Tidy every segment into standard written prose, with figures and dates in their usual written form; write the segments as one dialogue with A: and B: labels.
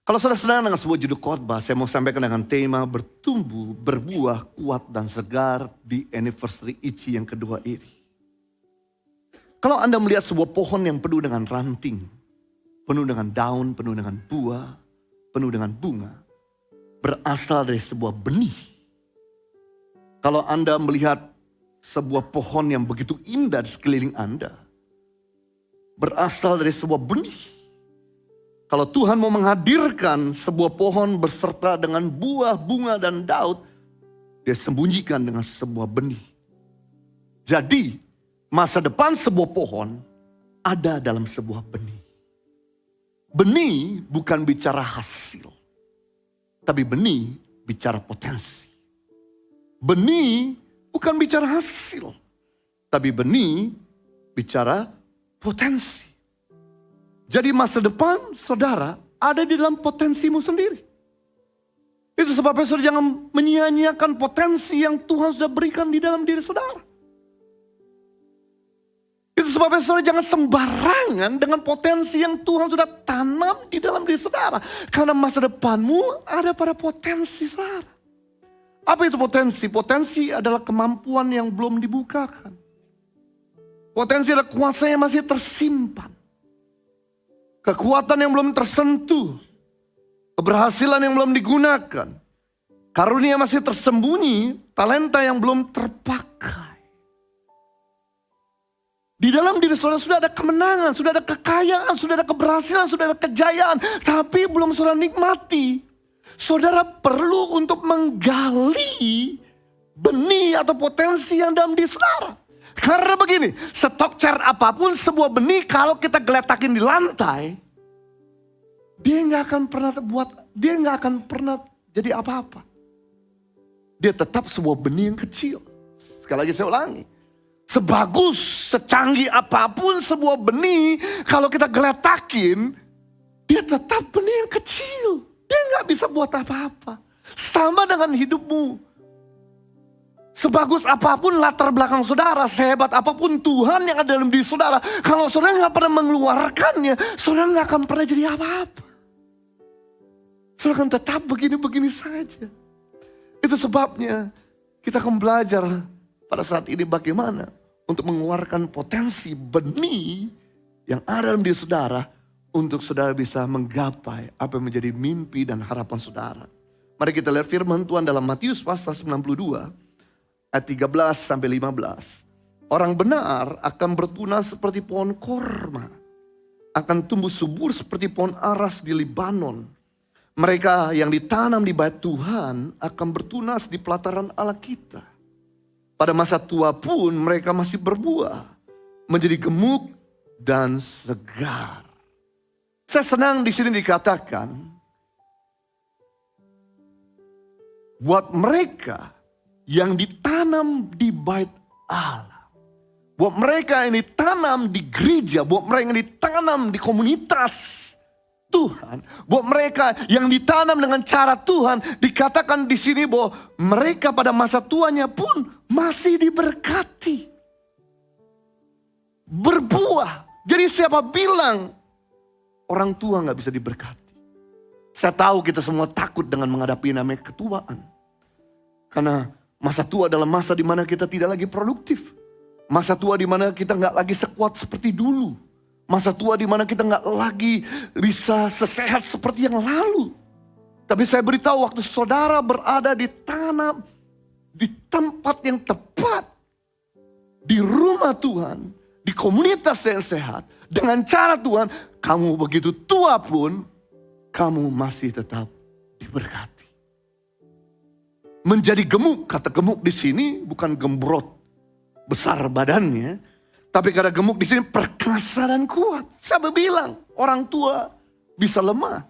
A: Kalau saudara senang dengan sebuah judul khotbah, saya mau sampaikan dengan tema bertumbuh, berbuah, kuat dan segar di anniversary ICI yang kedua ini. Kalau Anda melihat sebuah pohon yang penuh dengan ranting, penuh dengan daun, penuh dengan buah, penuh dengan bunga, berasal dari sebuah benih. Kalau Anda melihat sebuah pohon yang begitu indah di sekeliling Anda, berasal dari sebuah benih. Kalau Tuhan mau menghadirkan sebuah pohon berserta dengan buah, bunga, dan daun, dia sembunyikan dengan sebuah benih. Jadi, masa depan sebuah pohon ada dalam sebuah benih. Benih bukan bicara hasil, tapi benih bicara potensi. Benih bukan bicara hasil, tapi benih bicara potensi. Jadi masa depan saudara ada di dalam potensimu sendiri. Itu sebabnya saudara jangan menyia-nyiakan potensi yang Tuhan sudah berikan di dalam diri saudara. Itu sebabnya saudara jangan sembarangan dengan potensi yang Tuhan sudah tanam di dalam diri saudara. Karena masa depanmu ada pada potensi saudara. Apa itu potensi? Potensi adalah kemampuan yang belum dibukakan. Potensi adalah kuasa yang masih tersimpan. Kekuatan yang belum tersentuh. Keberhasilan yang belum digunakan. Karunia masih tersembunyi. Talenta yang belum terpakai. Di dalam diri saudara sudah ada kemenangan, sudah ada kekayaan, sudah ada keberhasilan, sudah ada kejayaan. Tapi belum saudara nikmati. Saudara perlu untuk menggali benih atau potensi yang dalam diri saudara. Karena begini, stok cer apapun sebuah benih kalau kita geletakin di lantai, dia nggak akan pernah jadi apa-apa. Dia tetap sebuah benih yang kecil. Sekali lagi saya ulangi, sebagus, secanggih apapun sebuah benih, kalau kita geletakin, dia tetap benih yang kecil. Dia nggak bisa buat apa-apa. Sama dengan hidupmu. Sebagus apapun latar belakang saudara, sehebat apapun Tuhan yang ada dalam diri saudara, kalau saudara nggak pernah mengeluarkannya, saudara nggak akan pernah jadi apa-apa. Saudara akan tetap begini-begini saja. Itu sebabnya kita akan belajar pada saat ini bagaimana untuk mengeluarkan potensi benih yang ada dalam diri saudara untuk saudara bisa menggapai apa yang menjadi mimpi dan harapan saudara. Mari kita lihat firman Tuhan dalam Matius pasal 92. Ayat 13 sampai 15. Orang benar akan bertunas seperti pohon korma. Akan tumbuh subur seperti pohon aras di Libanon. Mereka yang ditanam di bait Tuhan akan bertunas di pelataran Allah kita. Pada masa tua pun mereka masih berbuah. Menjadi gemuk dan segar. Saya senang di sini dikatakan. Buat mereka yang ditanam di bait Allah. Buat mereka yang ditanam di gereja, buat mereka yang ditanam di komunitas Tuhan, buat mereka yang ditanam dengan cara Tuhan, dikatakan di sini bahwa mereka pada masa tuanya pun masih diberkati. Berbuah. Jadi siapa bilang orang tua gak bisa diberkati? Saya tahu kita semua takut dengan menghadapi namanya ketuaan. Karena masa tua adalah masa di mana kita tidak lagi produktif. Masa tua di mana kita nggak lagi sekuat seperti dulu. Masa tua di mana kita nggak lagi bisa sesehat seperti yang lalu. Tapi saya beritahu waktu saudara berada di tempat yang tepat. Di rumah Tuhan, di komunitas yang sehat. Dengan cara Tuhan, kamu begitu tua pun, kamu masih tetap diberkati. Menjadi gemuk, kata gemuk di sini bukan gembrot besar badannya, tapi kata gemuk di sini perkasa dan kuat. Siapa bilang orang tua bisa lemah?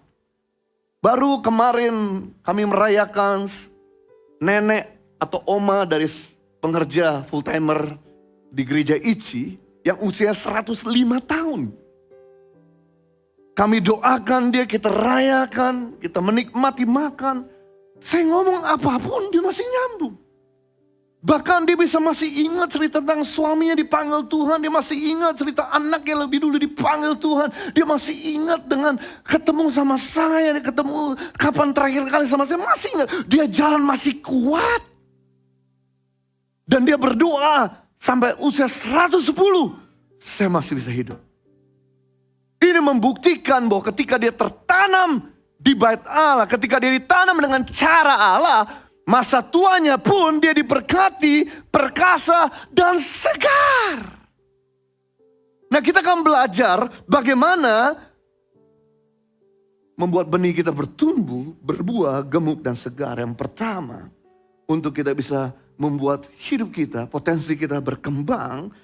A: Baru kemarin kami merayakan nenek atau oma dari pengerja full timer di gereja ICI yang usia 105 tahun. Kami doakan dia, kita rayakan, kita menikmati makan. Saya ngomong apapun dia masih nyambung. Bahkan dia bisa masih ingat cerita tentang suaminya dipanggil Tuhan. Dia masih ingat cerita anak yang lebih dulu dipanggil Tuhan. Dia masih ingat dengan ketemu sama saya. Dia ketemu kapan terakhir kali sama saya. Masih ingat. Dia jalan masih kuat. Dan dia berdoa sampai usia 110. Saya masih bisa hidup. Ini membuktikan bahwa ketika dia tertanam di bait Allah. Ketika dia ditanam dengan cara Allah. Masa tuanya pun dia diberkati, perkasa, dan segar. Nah, kita akan belajar bagaimana membuat benih kita bertumbuh, berbuah, gemuk, dan segar. Yang pertama, untuk kita bisa membuat hidup kita, potensi kita berkembang,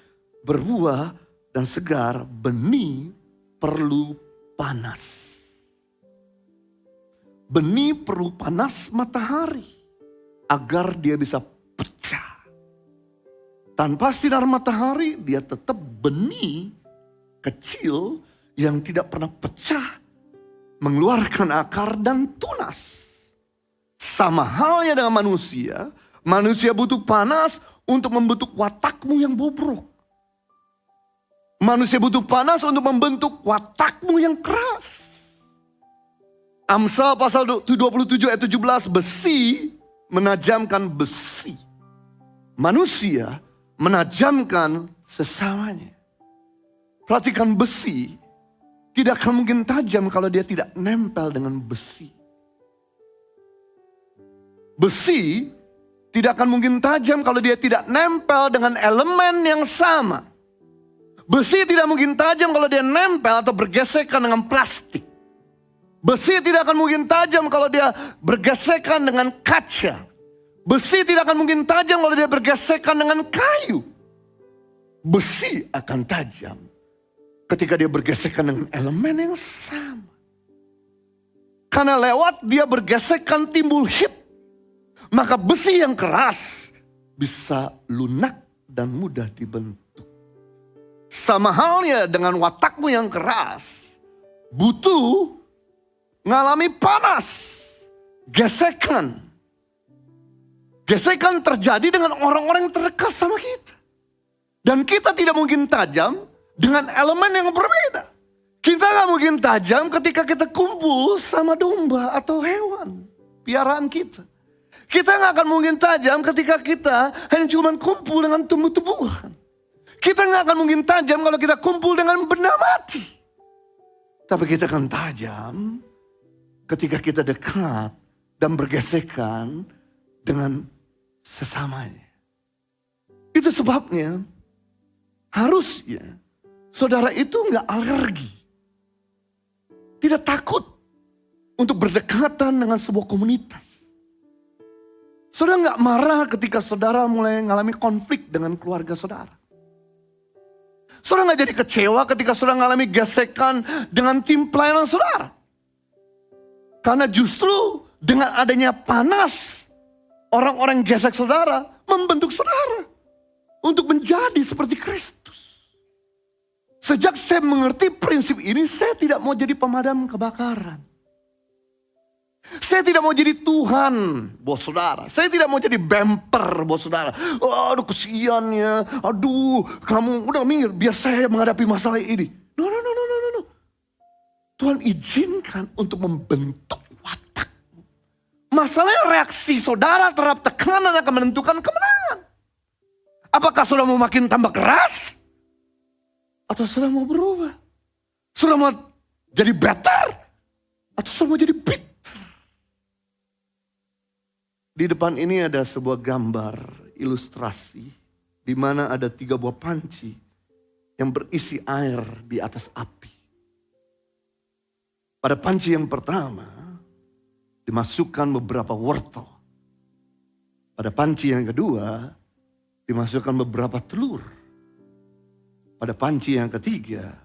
A: berbuah, dan segar, benih perlu panas. Benih perlu panas matahari. Agar dia bisa pecah. Tanpa sinar matahari dia tetap benih kecil yang tidak pernah pecah. Mengeluarkan akar dan tunas. Sama halnya dengan manusia. Manusia butuh panas untuk membentuk watakmu yang bobrok. Manusia butuh panas untuk membentuk watakmu yang keras. Amsal pasal 27 ayat 17, besi menajamkan besi. Manusia menajamkan sesamanya. Perhatikan, besi tidak akan mungkin tajam kalau dia tidak nempel dengan besi. Besi tidak akan mungkin tajam kalau dia tidak nempel dengan elemen yang sama. Besi tidak mungkin tajam kalau dia nempel atau bergesekan dengan plastik. Besi tidak akan mungkin tajam kalau dia bergesekan dengan kaca. Besi tidak akan mungkin tajam kalau dia bergesekan dengan kayu. Besi akan tajam ketika dia bergesekan dengan elemen yang sama. Karena lewat dia bergesekan timbul heat. Maka besi yang keras bisa lunak dan mudah dibentuk. Sama halnya dengan watakmu yang keras. Butuh ngalami panas, gesekan. Gesekan terjadi dengan orang-orang yang terdekat sama kita. Dan kita tidak mungkin tajam dengan elemen yang berbeda. Kita gak mungkin tajam ketika kita kumpul sama domba atau hewan piaraan kita. Kita gak akan mungkin tajam ketika kita hanya cuma kumpul dengan tumbuh-tumbuhan. Kita gak akan mungkin tajam kalau kita kumpul dengan benda mati. Tapi kita akan tajam ketika kita dekat dan bergesekan dengan sesamanya. Itu sebabnya harusnya saudara itu gak alergi. Tidak takut untuk berdekatan dengan sebuah komunitas. Saudara gak marah ketika saudara mulai mengalami konflik dengan keluarga saudara. Saudara gak jadi kecewa ketika saudara mengalami gesekan dengan tim pelayanan saudara. Karena justru dengan adanya panas, orang-orang gesek saudara membentuk saudara untuk menjadi seperti Kristus. Sejak saya mengerti prinsip ini, saya tidak mau jadi pemadam kebakaran. Saya tidak mau jadi Tuhan buat saudara. Saya tidak mau jadi bumper buat saudara. Oh, aduh kesian ya. Aduh, kamu udah minggir biar saya menghadapi masalah ini. No. Tuhan izinkan untuk membentuk watakmu. Masalahnya reaksi saudara terhadap tekanan akan menentukan kemenangan. Apakah saudara mau makin tambah keras? Atau saudara mau berubah? Saudara mau jadi better? Atau saudara mau jadi bitter? Di depan ini ada sebuah gambar ilustrasi di mana ada 3 buah panci yang berisi air di atas api. Pada panci yang pertama dimasukkan beberapa wortel. Pada panci yang kedua dimasukkan beberapa telur. Pada panci yang ketiga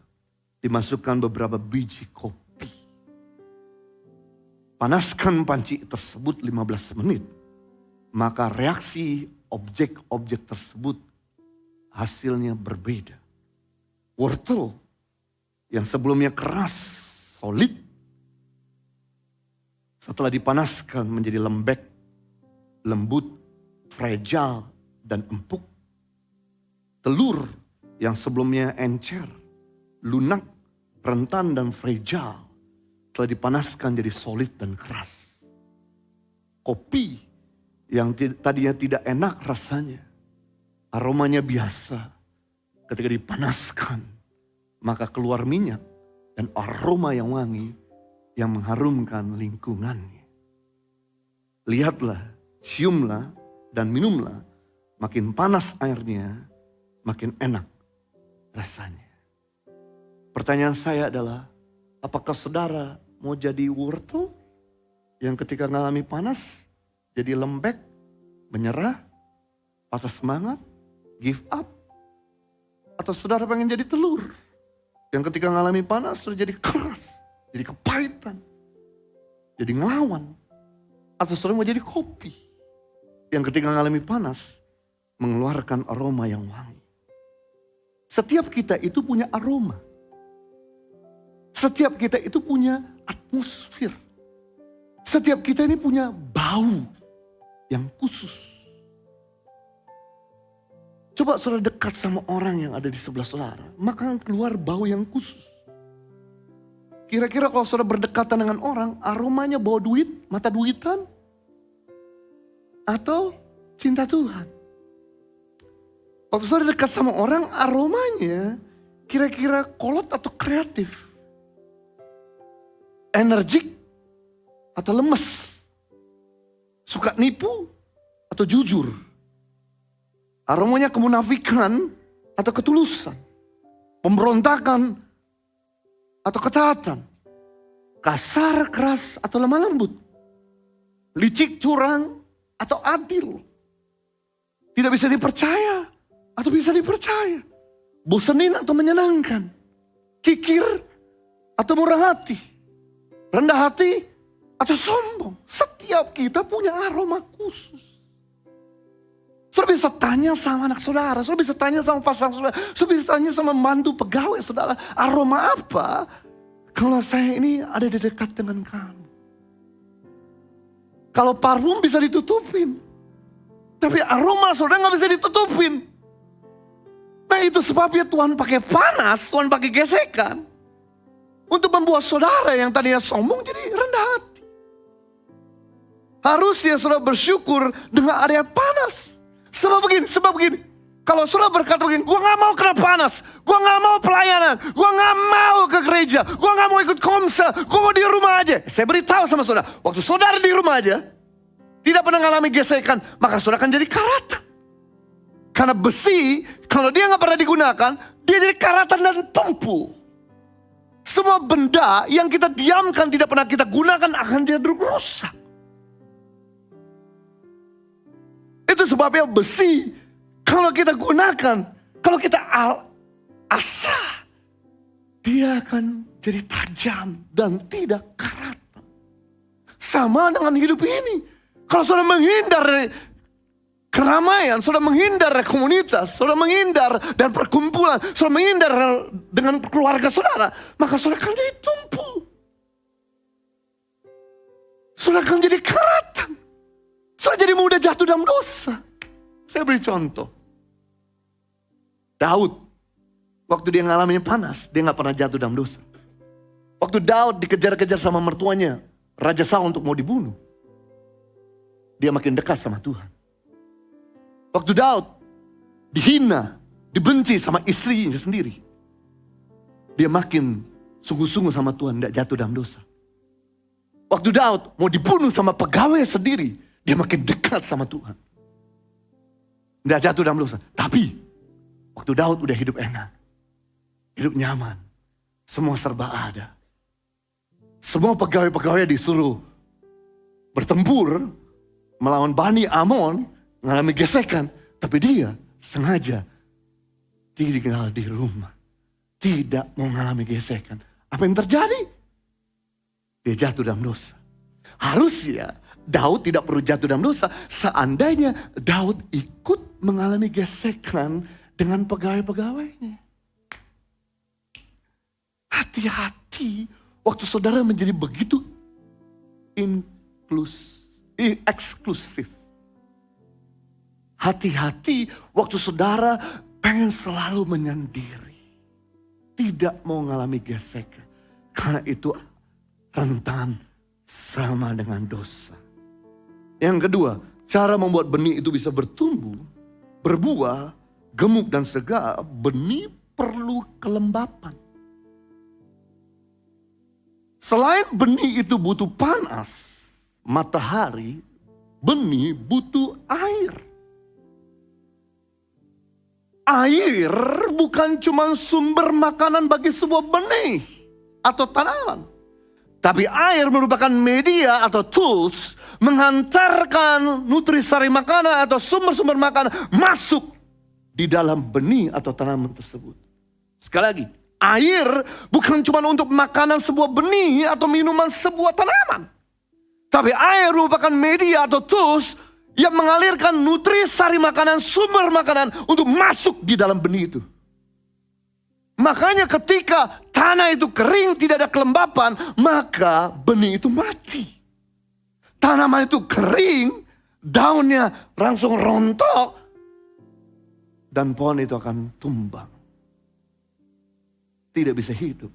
A: dimasukkan beberapa biji kopi. Panaskan panci tersebut 15 menit. Maka reaksi objek-objek tersebut hasilnya berbeda. Wortel yang sebelumnya keras, solid, setelah dipanaskan menjadi lembek, lembut, fragile, dan empuk. Telur yang sebelumnya encer, lunak, rentan dan fragile telah dipanaskan jadi solid dan keras. Kopi yang tadinya tidak enak rasanya, aromanya biasa, ketika dipanaskan maka keluar minyak dan aroma yang wangi yang mengharumkan lingkungannya. Lihatlah, ciumlah dan minumlah, makin panas airnya, makin enak rasanya. Pertanyaan saya adalah, apakah saudara mau jadi wortel yang ketika mengalami panas jadi lembek, menyerah, patah semangat, give up? Atau saudara pengen jadi telur yang ketika mengalami panas sudah jadi keras, jadi kepahitan, jadi ngelawan? Atau saudara mau jadi kopi yang ketika mengalami panas mengeluarkan aroma yang wangi? Setiap kita itu punya aroma. Setiap kita itu punya atmosfer. Setiap kita ini punya bau yang khusus. Coba saudara dekat sama orang yang ada di sebelah saudara, maka keluar bau yang khusus. Kira-kira kalau saudara berdekatan dengan orang, aromanya bau duit, mata duitan, atau cinta Tuhan? Waktu saudara dekat sama orang, aromanya kira-kira kolot atau kreatif? Energik atau lemes? Suka nipu atau jujur? Aromanya kemunafikan atau ketulusan? Pemberontakan atau ketaatan? Kasar, keras atau lemah lembut? Licik, curang atau adil? Tidak bisa dipercaya atau bisa dipercaya? Bosenin atau menyenangkan? Kikir atau murah hati? Rendah hati atau sombong? Setiap kita punya aroma khusus. Saudara bisa tanya sama anak saudara, saudara bisa tanya sama pasangan saudara, saudara bisa tanya sama mantu pegawai saudara, aroma apa kalau saya ini ada di dekat dengan kamu? Kalau parfum bisa ditutupin, tapi aroma saudara gak bisa ditutupin. Nah itu sebabnya Tuhan pakai panas, Tuhan pakai gesekan, untuk membuat saudara yang tadinya sombong jadi rendah hati. Harusnya saudara bersyukur dengan area panas. Sebab begini. Kalau saudara berkata begini, gue gak mau kena panas, gue gak mau pelayanan, gue gak mau ke gereja, gue gak mau ikut komsel, gue mau di rumah aja. Saya beritahu sama saudara, waktu saudara di rumah aja, tidak pernah mengalami gesekan, maka saudara akan jadi karatan. Karena besi, kalau dia gak pernah digunakan, dia jadi karatan dan tumpul. Semua benda yang kita diamkan tidak pernah kita gunakan akan jadi rusak. Itu sebabnya besi, kalau kita gunakan, kalau kita asah, dia akan jadi tajam dan tidak karatan. Sama dengan hidup ini. Kalau saudara menghindar dari keramaian, saudara menghindar dari komunitas, saudara menghindar dari perkumpulan, saudara menghindar dengan keluarga saudara, maka saudara akan jadi tumpul. Saudara akan jadi karatan. Saudara jadi mudah jatuh dalam dosa. Saya beri contoh. Daud, waktu dia ngalamin panas, dia gak pernah jatuh dalam dosa. Waktu Daud dikejar-kejar sama mertuanya, Raja Saul untuk mau dibunuh, dia makin dekat sama Tuhan. Waktu Daud dihina, dibenci sama istrinya sendiri, dia makin sungguh-sungguh sama Tuhan, tidak jatuh dalam dosa. Waktu Daud mau dibunuh sama pegawai sendiri, dia makin dekat sama Tuhan, tidak jatuh dalam dosa. Tapi waktu Daud udah hidup enak, hidup nyaman, semua serba ada, semua pegawai-pegawai disuruh bertempur melawan Bani Amon, mengalami gesekan, tapi dia sengaja tinggal di rumah, tidak mau mengalami gesekan. Apa yang terjadi? Dia jatuh dalam dosa. Harusnya Daud tidak perlu jatuh dalam dosa seandainya Daud ikut mengalami gesekan dengan pegawai-pegawainya. Hati-hati waktu saudara menjadi begitu eksklusif. Hati-hati waktu saudara pengen selalu menyendiri. Tidak mau mengalami gesekan. Karena itu rentan sama dengan dosa. Yang kedua, cara membuat benih itu bisa bertumbuh, berbuah, gemuk dan segar. Benih perlu kelembapan. Selain benih itu butuh panas, matahari, benih butuh air. Air bukan cuma sumber makanan bagi sebuah benih atau tanaman. Tapi air merupakan media atau tools menghantarkan nutrisari makanan atau sumber-sumber makanan masuk di dalam benih atau tanaman tersebut. Sekali lagi, air bukan cuma untuk makanan sebuah benih atau minuman sebuah tanaman. Tapi air merupakan media atau tools yang mengalirkan nutrisari makanan, sumber makanan untuk masuk di dalam benih itu. Makanya ketika tanah itu kering, tidak ada kelembapan, maka benih itu mati. Tanaman itu kering, daunnya langsung rontok, dan pohon itu akan tumbang. Tidak bisa hidup.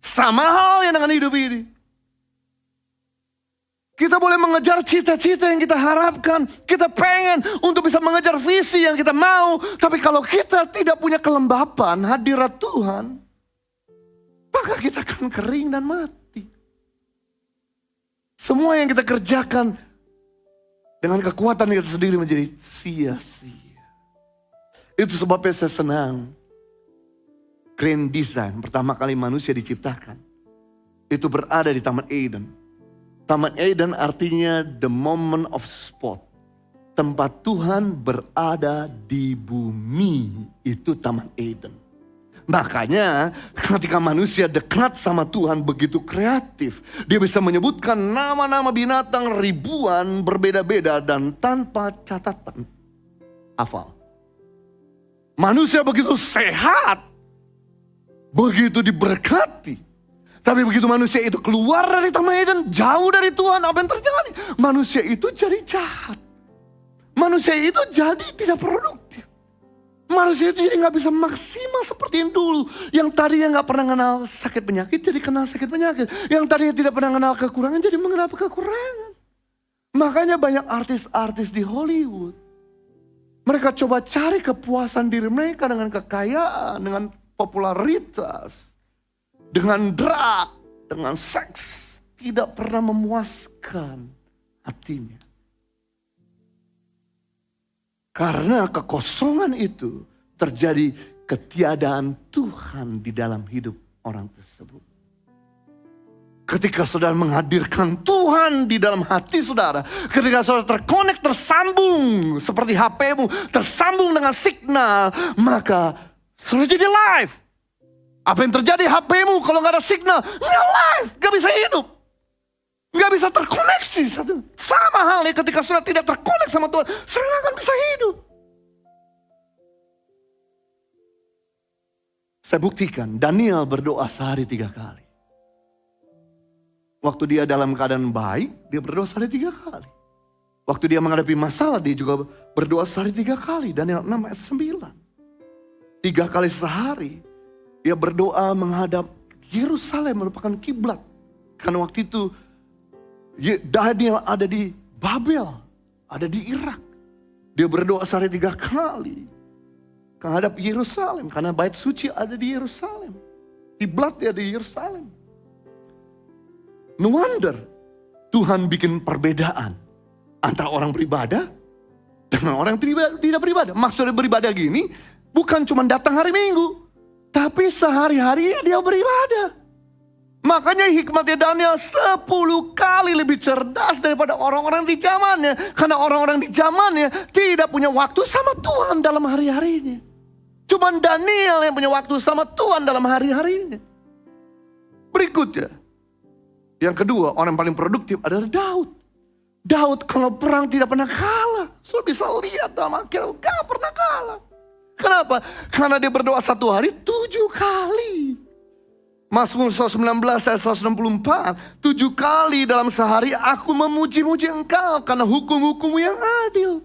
A: Sama halnya dengan hidup ini. Kita boleh mengejar cita-cita yang kita harapkan. Kita pengen untuk bisa mengejar visi yang kita mau. Tapi kalau kita tidak punya kelembapan hadirat Tuhan, maka kita akan kering dan mati. Semua yang kita kerjakan dengan kekuatan kita sendiri menjadi sia-sia. Itu sebabnya saya senang. Grand design, pertama kali manusia diciptakan, itu berada di Taman Eden. Taman Eden artinya the moment of spot. Tempat Tuhan berada di bumi, itu Taman Eden. Makanya ketika manusia dekat sama Tuhan begitu kreatif. Dia bisa menyebutkan nama-nama binatang ribuan berbeda-beda dan tanpa catatan hafal. Manusia begitu sehat, begitu diberkati. Tapi begitu manusia itu keluar dari Taman Eden, jauh dari Tuhan, apa yang terjadi? Manusia itu jadi jahat. Manusia itu jadi tidak produktif. Manusia itu jadi gak bisa maksimal seperti yang dulu. Yang tadinya gak pernah kenal sakit penyakit, jadi kenal sakit penyakit. Yang tadinya tidak pernah kenal kekurangan, jadi mengenal kekurangan. Makanya banyak artis-artis di Hollywood. Mereka coba cari kepuasan diri mereka dengan kekayaan, dengan popularitas, dengan drug, dengan seks, tidak pernah memuaskan hatinya. Karena kekosongan itu terjadi ketiadaan Tuhan di dalam hidup orang tersebut. Ketika saudara menghadirkan Tuhan di dalam hati saudara, ketika saudara terkonek, tersambung seperti HP-mu, tersambung dengan signal, maka saudara jadi live. Apa yang terjadi HP-mu kalau gak ada signal? Nggak live, gak bisa hidup. Gak bisa terkoneksi. Sama halnya ketika saudara tidak terkonek sama Tuhan, saudara gak akan bisa hidup. Saya buktikan, Daniel berdoa sehari 3 kali. Waktu dia dalam keadaan baik, dia berdoa sehari 3 kali. Waktu dia menghadapi masalah, dia juga berdoa sehari 3 kali. Daniel 6 ayat 9. 3 kali sehari, dia berdoa menghadap Yerusalem merupakan kiblat. Karena waktu itu Daniel ada di Babel, ada di Irak. Dia berdoa sehari 3 kali menghadap Yerusalem. Karena bait suci ada di Yerusalem. Kiblat dia di Yerusalem. No wonder Tuhan bikin perbedaan antara orang beribadah dengan orang yang tidak beribadah. Maksudnya beribadah gini, bukan cuma datang hari Minggu, tapi sehari-hari dia beribadah. Makanya hikmatnya Daniel 10 kali lebih cerdas daripada orang-orang di zamannya. Karena orang-orang di zamannya tidak punya waktu sama Tuhan dalam hari-harinya. Cuma Daniel yang punya waktu sama Tuhan dalam hari-harinya. Berikutnya, yang kedua, orang yang paling produktif adalah Daud. Daud kalau perang tidak pernah kalah. Sudah bisa lihat dalam Alkitab, gak pernah kalah. Kenapa? Karena dia berdoa 1 hari 7 kali. Mazmur 119 ayat 164. 7 kali dalam sehari aku memuji-muji engkau karena hukum-hukummu yang adil.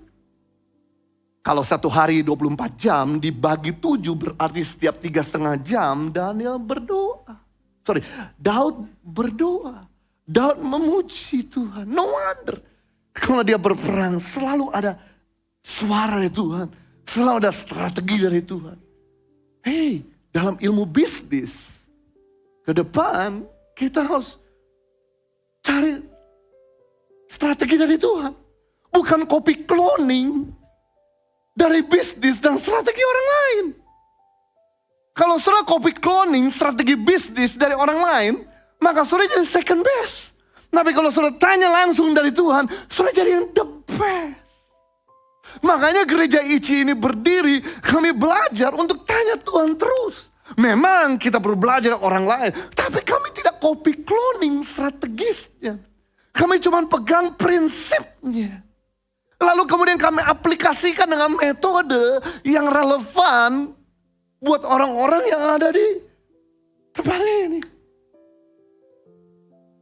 A: Kalau satu hari 24 jam dibagi 7 berarti setiap 3,5 jam Daud berdoa. Daud memuji Tuhan. No wonder. Kalau dia berperang selalu ada suara dari Tuhan. Selalu ada strategi dari Tuhan. Hey, dalam ilmu bisnis ke depan kita harus cari strategi dari Tuhan. Bukan copy cloning dari bisnis dan strategi orang lain. Kalau saudara copy cloning strategi bisnis dari orang lain, maka saudara jadi second best. Tapi kalau saudara tanya langsung dari Tuhan, saudara jadi yang the best. Makanya gereja ICI ini berdiri, kami belajar untuk tanya Tuhan terus. Memang kita perlu belajar dari orang lain, tapi kami tidak copy cloning strategisnya. Kami cuma pegang prinsipnya. Lalu kemudian kami aplikasikan dengan metode yang relevan buat orang-orang yang ada di tempat ini.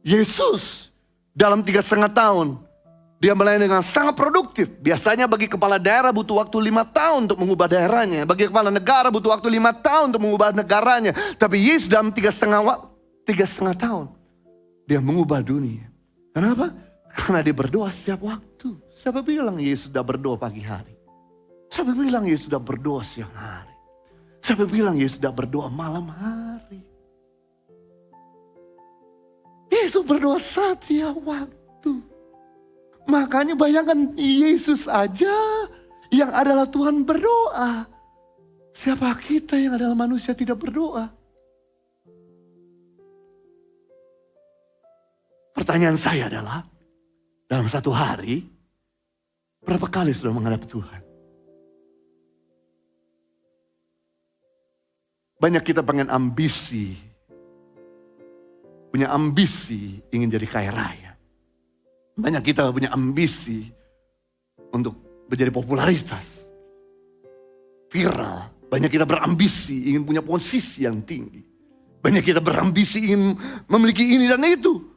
A: Yesus dalam 3,5 tahun, dia melayani dengan sangat produktif. Biasanya bagi kepala daerah butuh waktu 5 tahun untuk mengubah daerahnya. Bagi kepala negara butuh waktu 5 tahun untuk mengubah negaranya. Tapi Yesus dalam 3,5 tahun, dia mengubah dunia. Kenapa? Karena dia berdoa setiap waktu. Siapa bilang Yesus sudah berdoa pagi hari? Siapa bilang Yesus sudah berdoa siang hari? Siapa bilang Yesus sudah berdoa malam hari? Yesus berdoa setiap waktu. Makanya bayangkan Yesus aja yang adalah Tuhan berdoa. Siapa kita yang adalah manusia tidak berdoa? Pertanyaan saya adalah, dalam satu hari, berapa kali sudah menghadap Tuhan? Banyak kita pengen ambisi. Punya ambisi ingin jadi kaya raya. Banyak kita punya ambisi untuk menjadi popularitas. Viral. Banyak kita berambisi ingin punya posisi yang tinggi. Banyak kita berambisi ingin memiliki ini dan itu.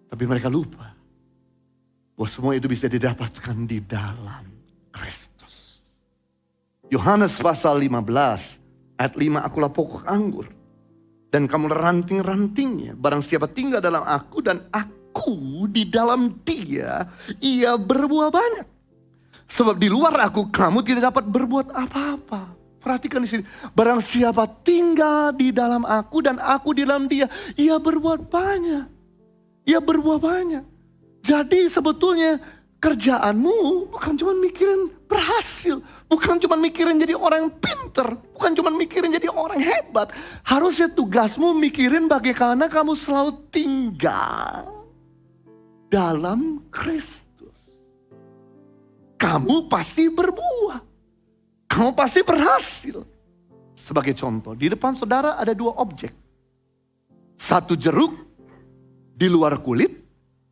A: Tapi mereka lupa bahwa semua itu bisa didapatkan di dalam Kristus. Yohanes pasal 15 ayat 5, akulah pokok anggur dan kamu ranting-rantingnya. Barang siapa tinggal dalam aku dan aku di dalam dia, ia berbuah banyak. Sebab di luar aku kamu tidak dapat berbuat apa-apa. Perhatikan di sini. Barang siapa tinggal di dalam aku dan aku di dalam dia, ia berbuat banyak. Ia berbuah banyak. Jadi sebetulnya kerjaanmu bukan cuma mikirin berhasil. Bukan cuma mikirin jadi orang pinter. Bukan cuma mikirin jadi orang hebat. Harusnya tugasmu mikirin bagaimana kamu selalu tinggal dalam Kristus. Kamu pasti berbuah. Kamu pasti berhasil. Sebagai contoh, di depan saudara ada 2 objek. Satu jeruk di luar kulit,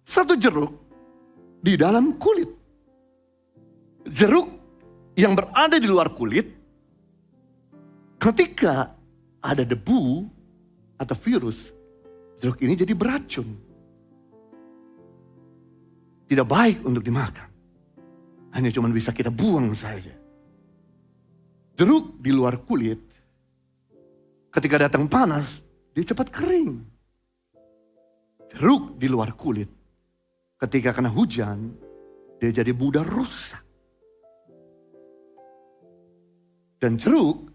A: satu jeruk di dalam kulit. Jeruk yang berada di luar kulit, ketika ada debu atau virus, jeruk ini jadi beracun. Tidak baik untuk dimakan. Hanya cuma bisa kita buang saja. Jeruk di luar kulit, ketika datang panas, dia cepat kering. Jeruk di luar kulit, ketika kena hujan, dia jadi mudah rusak. Dan jeruk,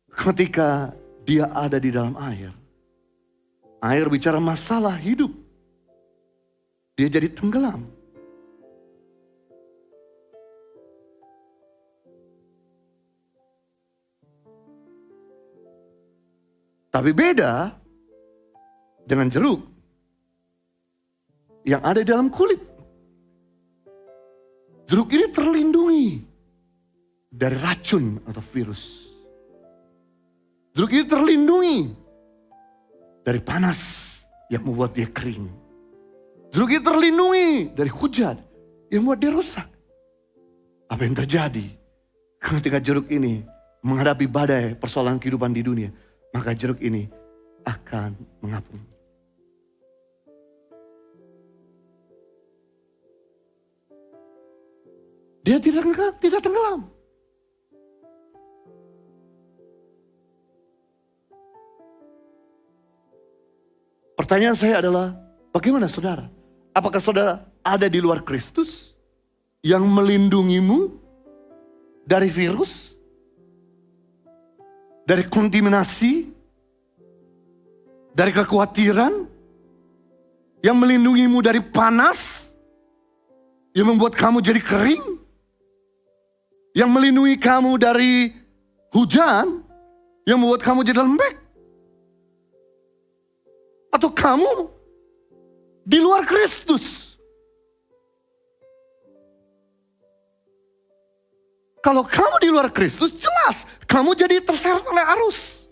A: ketika dia ada di dalam air bicara masalah hidup, dia jadi tenggelam. Tapi beda dengan jeruk yang ada di dalam kulit. Jeruk ini terlindungi dari racun atau virus. Jeruk ini terlindungi dari panas yang membuat dia kering. Jeruk ini terlindungi dari hujan yang membuat dia rusak. Apa yang terjadi ketika jeruk ini menghadapi badai persoalan kehidupan di dunia? Maka jeruk ini akan mengapung. Dia tidak tenggelam. Pertanyaan saya adalah, bagaimana saudara? Apakah saudara ada di luar Kristus yang melindungimu dari virus, dari kontaminasi, dari kekhawatiran, yang melindungimu dari panas, yang membuat kamu jadi kering, yang melindungi kamu dari hujan, yang membuat kamu jadi lembek? Atau kamu di luar Kristus? Kalau kamu di luar Kristus, jelas kamu jadi terseret oleh arus.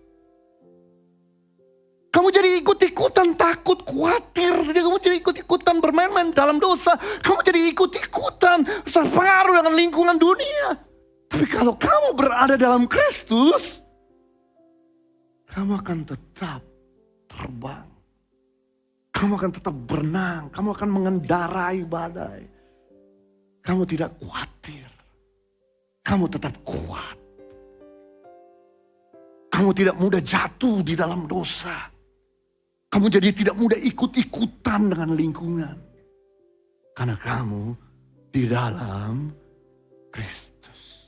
A: Kamu jadi ikut-ikutan takut, khawatir. Kamu jadi ikut-ikutan bermain-main dalam dosa. Kamu jadi ikut-ikutan terpengaruh dengan lingkungan dunia. Tapi kalau kamu berada dalam Kristus, kamu akan tetap terbang. Kamu akan tetap berenang, kamu akan mengendarai badai. Kamu tidak khawatir, kamu tetap kuat. Kamu tidak mudah jatuh di dalam dosa. Kamu jadi tidak mudah ikut-ikutan dengan lingkungan. Karena kamu di dalam Kristus.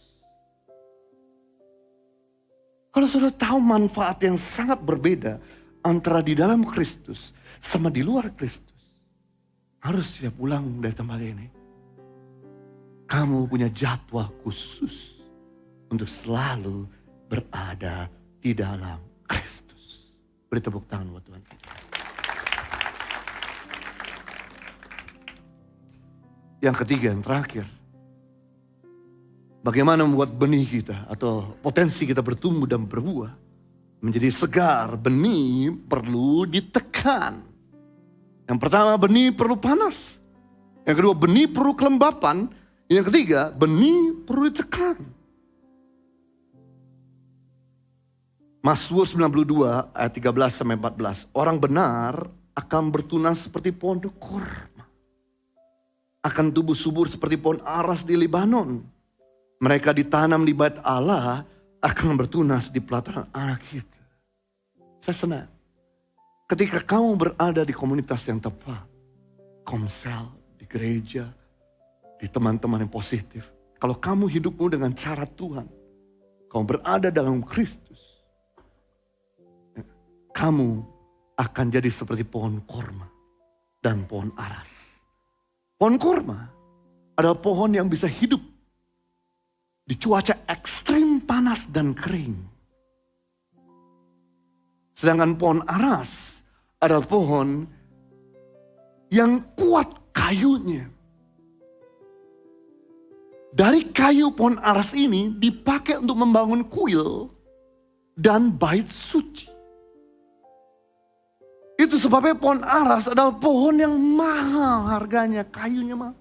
A: Kalau saudara tahu manfaat yang sangat berbeda antara di dalam Kristus sama di luar Kristus, harus siap pulang dari tempat ini. Kamu punya jadwal khusus untuk selalu berada di dalam Kristus. Beri tepuk tangan buat Tuhan. Yang ketiga, yang terakhir, bagaimana membuat benih kita atau potensi kita bertumbuh dan berbuah menjadi segar. Benih perlu ditekan. Yang pertama, benih perlu panas. Yang kedua, benih perlu kelembapan. Yang ketiga, benih perlu ditekan. Mazmur 92 ayat 13-14. Orang benar akan bertunas seperti pohon korma. Akan tumbuh subur seperti pohon aras di Libanon. Mereka ditanam di bait Allah, akan bertunas di pelataran anak kita. Saya senang. Ketika kamu berada di komunitas yang tepat, komsel, di gereja, di teman-teman yang positif. Kalau kamu hidupmu dengan cara Tuhan, kamu berada dalam Kristus, kamu akan jadi seperti pohon korma dan pohon aras. Pohon korma adalah pohon yang bisa hidup di cuaca ekstrim panas dan kering. Sedangkan pohon aras adalah pohon yang kuat kayunya. Dari kayu pohon aras ini dipakai untuk membangun kuil dan bait suci. Itu sebabnya pohon aras adalah pohon yang mahal harganya, kayunya mahal.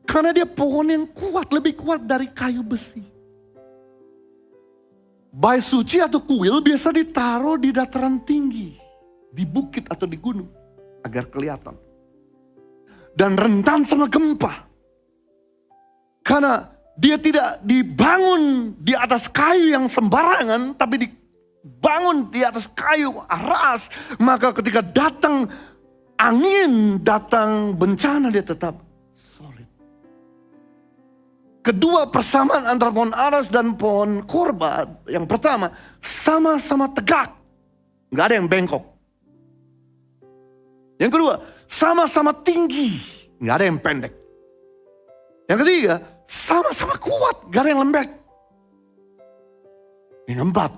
A: Karena dia pohon yang kuat, lebih kuat dari kayu besi. Bait suci atau kuil biasa ditaruh di dataran tinggi, di bukit atau di gunung, agar kelihatan. Dan rentan sama gempa. Karena dia tidak dibangun di atas kayu yang sembarangan, tapi dibangun di atas kayu aras. Maka ketika datang angin, datang bencana, dia tetap solid. Kedua persamaan antara pohon aras dan pohon korma. Yang pertama, sama-sama tegak. Gak ada yang bengkok. Yang kedua, sama-sama tinggi. Gak ada yang pendek. Yang ketiga, sama-sama kuat. Gak ada yang lembek. Yang keempat,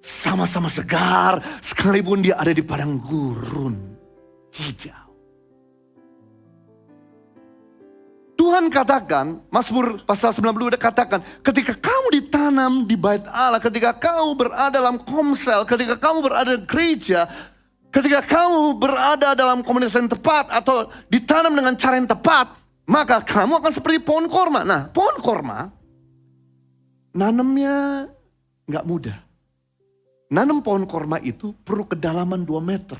A: sama-sama segar. Sekalipun dia ada di padang gurun hijau. Tuhan katakan, Mazmur pasal 92 katakan, ketika kamu ditanam di bait Allah, ketika kamu berada dalam komsel, ketika kamu berada di gereja, ketika kamu berada dalam komunitas yang tepat atau ditanam dengan cara yang tepat, maka kamu akan seperti pohon korma. Nah, pohon korma, nanamnya gak mudah. Nanam pohon korma itu perlu kedalaman 2 meter.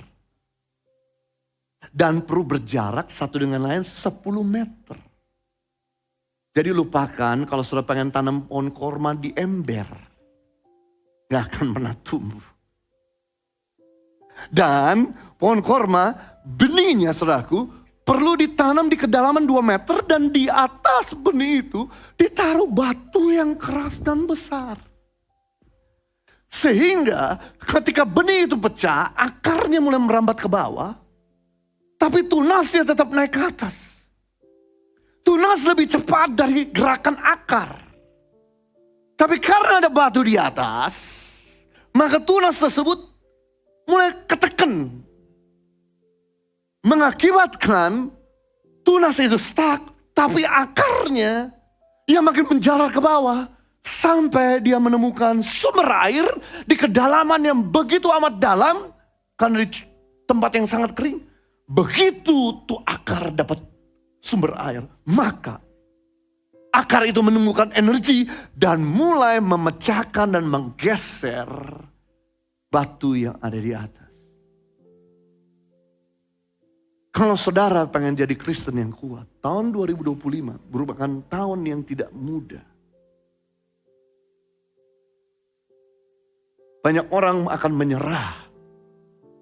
A: Dan perlu berjarak satu dengan lain 10 meter. Jadi lupakan kalau saudara pengen tanam pohon korma di ember. Gak akan pernah tumbuh. Dan pohon korma, benihnya saudaraku, perlu ditanam di kedalaman 2 meter. Dan di atas benih itu ditaruh batu yang keras dan besar. Sehingga ketika benih itu pecah, akarnya mulai merambat ke bawah. Tapi tunasnya tetap naik ke atas. Tunas lebih cepat dari gerakan akar. Tapi karena ada batu di atas, maka tunas tersebut mulai ketekan. Mengakibatkan tunas itu stuck, tapi akarnya yang makin menjalar ke bawah. Sampai dia menemukan sumber air di kedalaman yang begitu amat dalam. Karena di tempat yang sangat kering. Begitu tuh akar dapat sumber air, maka akar itu menemukan energi dan mulai memecahkan dan menggeser batu yang ada di atas. Kalau saudara pengen jadi Kristen yang kuat, tahun 2025 merupakan tahun yang tidak mudah. Banyak orang akan menyerah,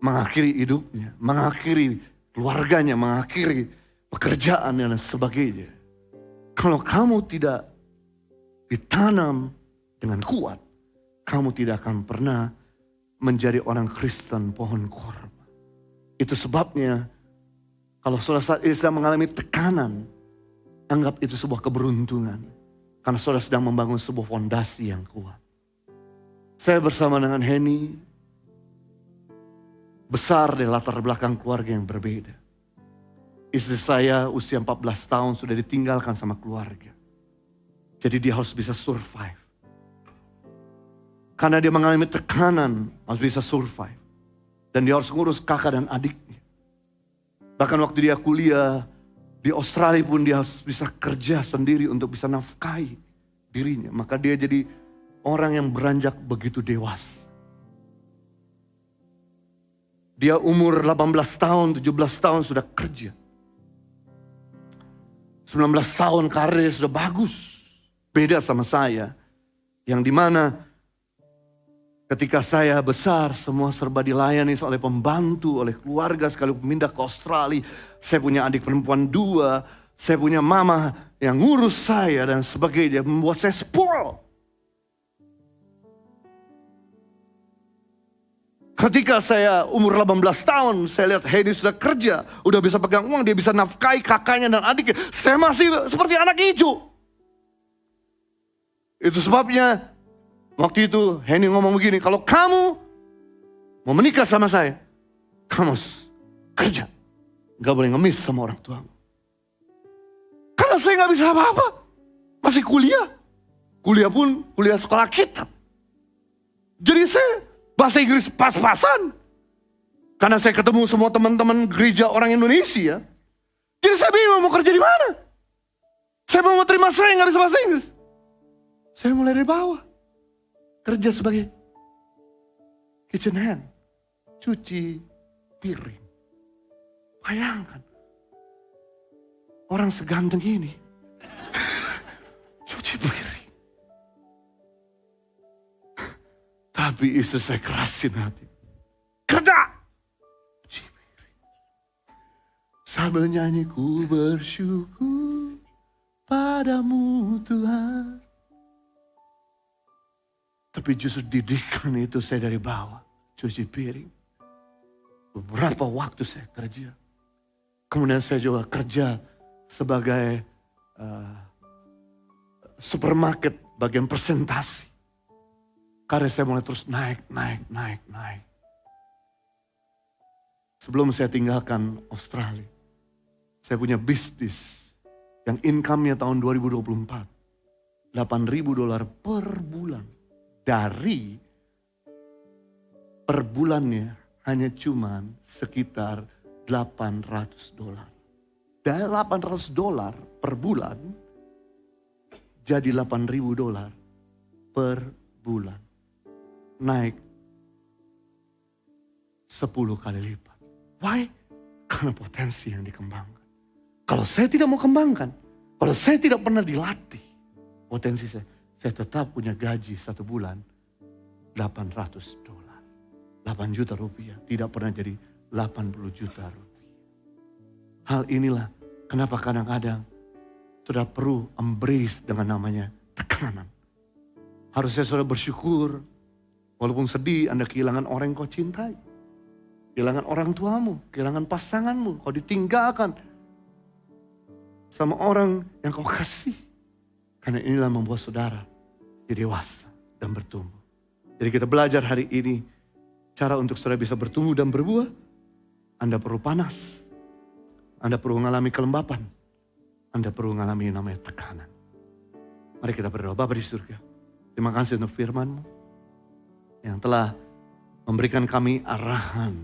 A: mengakhiri hidupnya, mengakhiri keluarganya, mengakhiri pekerjaan dan sebagainya. Kalau kamu tidak ditanam dengan kuat, kamu tidak akan pernah menjadi orang Kristen pohon korma. Itu sebabnya kalau saudara saat ini sedang mengalami tekanan, anggap itu sebuah keberuntungan. Karena saudara sedang membangun sebuah fondasi yang kuat. Saya bersama dengan Henny, besar dari latar belakang keluarga yang berbeda. Istri saya usia 14 tahun sudah ditinggalkan sama keluarga. Jadi dia harus bisa survive. Karena dia mengalami tekanan, harus bisa survive. Dan dia harus ngurus kakak dan adiknya. Bahkan waktu dia kuliah di Australia pun dia harus bisa kerja sendiri untuk bisa nafkahi dirinya. Maka dia jadi orang yang beranjak begitu dewasa. Dia umur 18 tahun, 17 tahun sudah kerja. 19 tahun karir sudah bagus. Beda sama saya. Yang dimana ketika saya besar semua serba dilayani oleh pembantu, oleh keluarga sekali pindah ke Australia. Saya punya adik perempuan 2. Saya punya mama yang ngurus saya dan sebagainya. Membuat saya spoil. Ketika saya umur 18 tahun, saya lihat Henny sudah kerja, udah bisa pegang uang, dia bisa nafkahi kakaknya dan adiknya. Saya masih seperti anak hijau. Itu sebabnya waktu itu Henny ngomong begini, kalau kamu mau menikah sama saya, kamu harus kerja. Gak boleh ngemis sama orang tuamu. Karena saya gak bisa apa-apa. Masih kuliah. Kuliah pun kuliah sekolah kitab. Jadi saya bahasa Inggris pas-pasan. Karena saya ketemu semua teman-teman gereja orang Indonesia. Jadi saya bingung mau kerja di mana. Saya mau terima saya nggak bisa bahasa Inggris. Saya mulai dari bawah. Kerja sebagai kitchen hand. Cuci piring. Bayangkan. Orang seganteng ini. Cuci piring. Tapi istri saya kerasin hati. Kerja! Sambil nyanyi, ku bersyukur padamu Tuhan. Tapi justru didikan itu saya dari bawah. Cuci piring. Beberapa waktu saya kerja. Kemudian saya juga kerja sebagai supermarket bagian presentasi. Karena saya mulai terus naik. Sebelum saya tinggalkan Australia, saya punya bisnis yang income-nya tahun 2024. $8.000 per bulan. Dari per bulannya hanya cuman sekitar $800. Dari $800 per bulan, jadi $8.000 per bulan. Naik 10 kali lipat. Why? Karena potensi yang dikembangkan. Kalau saya tidak mau kembangkan, Kalau saya tidak pernah dilatih, potensi saya tetap punya gaji 1 bulan $800. 8 juta rupiah, tidak pernah jadi 80 juta rupiah. Hal inilah kenapa kadang-kadang saudara perlu embrace dengan namanya tekanan. Harusnya saudara bersyukur, walaupun sedih Anda kehilangan orang yang kau cintai. Kehilangan orang tuamu, kehilangan pasanganmu, kau ditinggalkan sama orang yang kau kasih. Karena inilah membuat saudara jadi dewasa dan bertumbuh. Jadi kita belajar hari ini, cara untuk saudara bisa bertumbuh dan berbuah, Anda perlu panas. Anda perlu mengalami kelembapan. Anda perlu mengalami yang namanya tekanan. Mari kita berdoa. Bapa di surga, terima kasih untuk firman-Mu yang telah memberikan kami arahan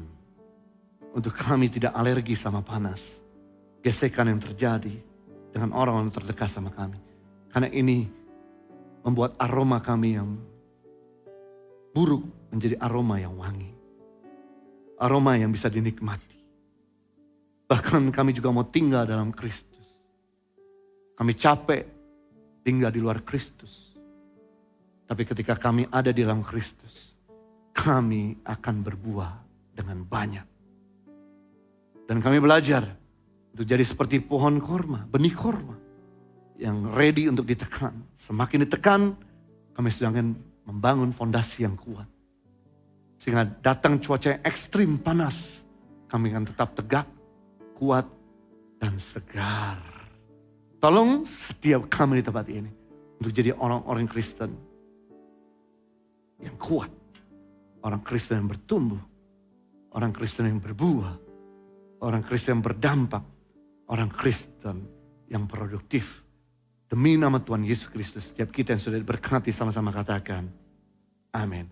A: untuk kami tidak alergi sama panas. Gesekan yang terjadi dengan orang-orang terdekat sama kami. Karena ini membuat aroma kami yang buruk menjadi aroma yang wangi. Aroma yang bisa dinikmati. Bahkan kami juga mau tinggal dalam Kristus. Kami capek tinggal di luar Kristus. Tapi ketika kami ada di dalam Kristus, kami akan berbuah dengan banyak. Dan kami belajar untuk jadi seperti pohon korma, benih korma. Yang ready untuk ditekan. Semakin ditekan, kami sedang membangun fondasi yang kuat. Sehingga datang cuaca yang ekstrim panas, kami akan tetap tegak, kuat, dan segar. Tolong setiap kami di tempat ini untuk jadi orang-orang Kristen yang kuat. Orang Kristen yang bertumbuh. Orang Kristen yang berbuah. Orang Kristen yang berdampak. Orang Kristen yang produktif. Demi nama Tuhan Yesus Kristus, setiap kita yang sudah diberkati sama-sama katakan, amin.